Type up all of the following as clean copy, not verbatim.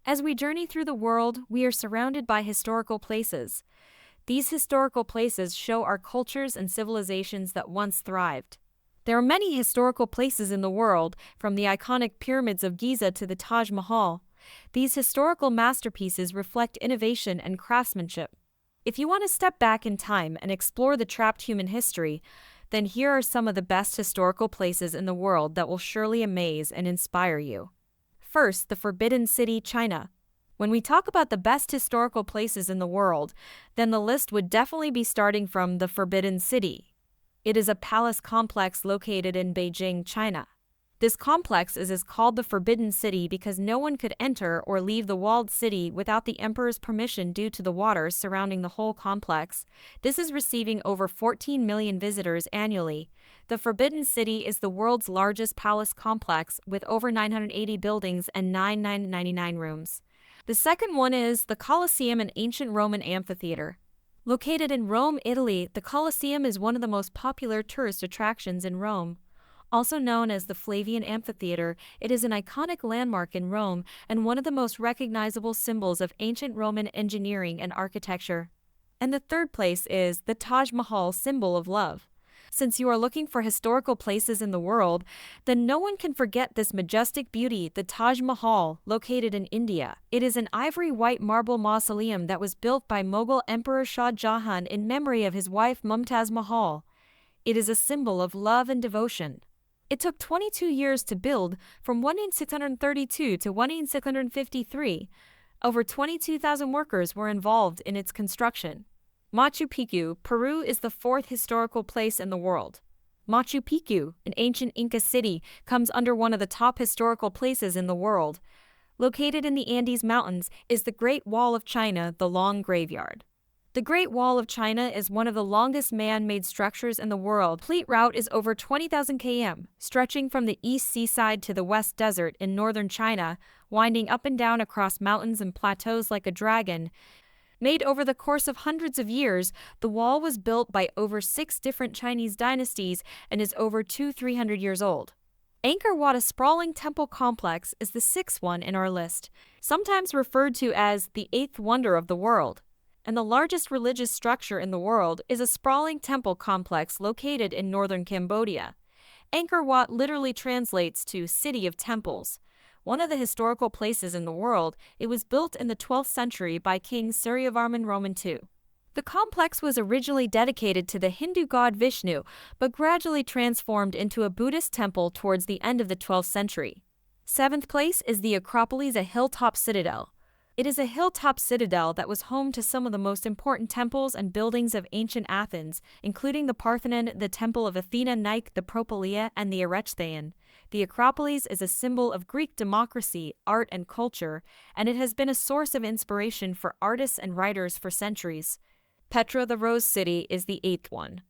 As we journey through the world, we are surrounded by historical places. These historical places show our cultures and civilizations that once thrived. There are many historical places in the world, from the iconic pyramids of Giza to the Taj Mahal. These historical masterpieces reflect innovation and craftsmanship. If you want to step back in time and explore the trapped human history, then here are some of the best historical places in the world that will surely amaze and inspire you. First, the Forbidden City, China. When we talk about the best historical places in the world, then the list would definitely be starting from the Forbidden City. It is a palace complex located in Beijing, China. This complex is called the Forbidden City because no one could enter or leave the walled city without the emperor's permission due to the waters surrounding the whole complex. This is receiving over 14 million visitors annually. The Forbidden City is the world's largest palace complex with over 980 buildings and 999 rooms. The second one is the Colosseum, an ancient Roman amphitheater. Located in Rome, Italy, the Colosseum is one of the most popular tourist attractions in Rome. Also known as the Flavian Amphitheater, it is an iconic landmark in Rome and one of the most recognizable symbols of ancient Roman engineering and architecture. And the third place is the Taj Mahal, symbol of love. Since you are looking for historical places in the world, then no one can forget this majestic beauty, the Taj Mahal, located in India. It is an ivory white marble mausoleum that was built by Mughal Emperor Shah Jahan in memory of his wife Mumtaz Mahal. It is a symbol of love and devotion. It took 22 years to build, from 1632 to 1653. Over 22,000 workers were involved in its construction. Machu Picchu, Peru is the fourth historical place in the world. Machu Picchu, an ancient Inca city, comes under one of the top historical places in the world. Located in the Andes Mountains is the Great Wall of China, the Long Graveyard. The Great Wall of China is one of the longest man-made structures in the world. Complete route is over 20,000 km, stretching from the east seaside to the west desert in northern China, winding up and down across mountains and plateaus like a dragon. Made over the course of hundreds of years, the wall was built by over 6 different Chinese dynasties and is over 300 years old. Angkor Wat, a sprawling temple complex, is the sixth one in our list, sometimes referred to as the eighth wonder of the world. And the largest religious structure in the world is a sprawling temple complex located in northern Cambodia. Angkor Wat literally translates to City of Temples. One of the historical places in the world, it was built in the 12th century by King Suryavarman Roman II. The complex was originally dedicated to the Hindu god Vishnu, but gradually transformed into a Buddhist temple towards the end of the 12th century. Seventh place is the Acropolis, a hilltop citadel. It is a hilltop citadel that was home to some of the most important temples and buildings of ancient Athens, including the Parthenon, the Temple of Athena, Nike, the Propylaea, and the Erechtheion. The Acropolis is a symbol of Greek democracy, art, and culture, and it has been a source of inspiration for artists and writers for centuries. Petra, the Rose City, is the eighth one.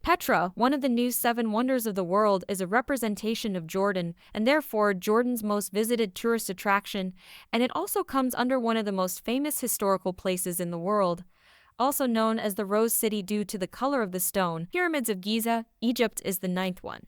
Petra, one of the new 7 wonders of the world, is a representation of Jordan, and therefore Jordan's most visited tourist attraction, and it also comes under one of the most famous historical places in the world. Also known as the Rose City due to the color of the stone, Pyramids of Giza, Egypt is the 9th one.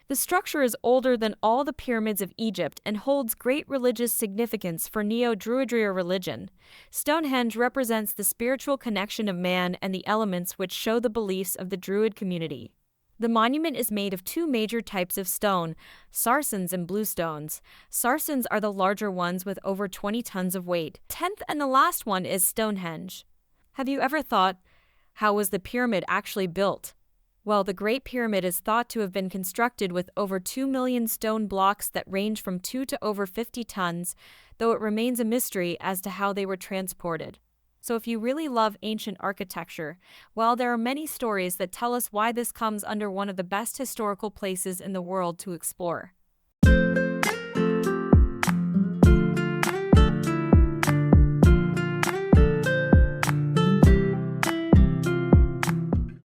The structure is older than all the pyramids of Egypt and holds great religious significance for Neo-Druidry religion. Stonehenge represents the spiritual connection of man and the elements which show the beliefs of the Druid community. The monument is made of 2 major types of stone, saracens and bluestones. Saracens are the larger ones with over 20 tons of weight. 10th and the last one is Stonehenge. Have you ever thought, how was the pyramid actually built? Well, the Great Pyramid is thought to have been constructed with over 2 million stone blocks that range from 2 to over 50 tons, though it remains a mystery as to how they were transported. So if you really love ancient architecture, well, there are many stories that tell us why this comes under one of the best historical places in the world to explore.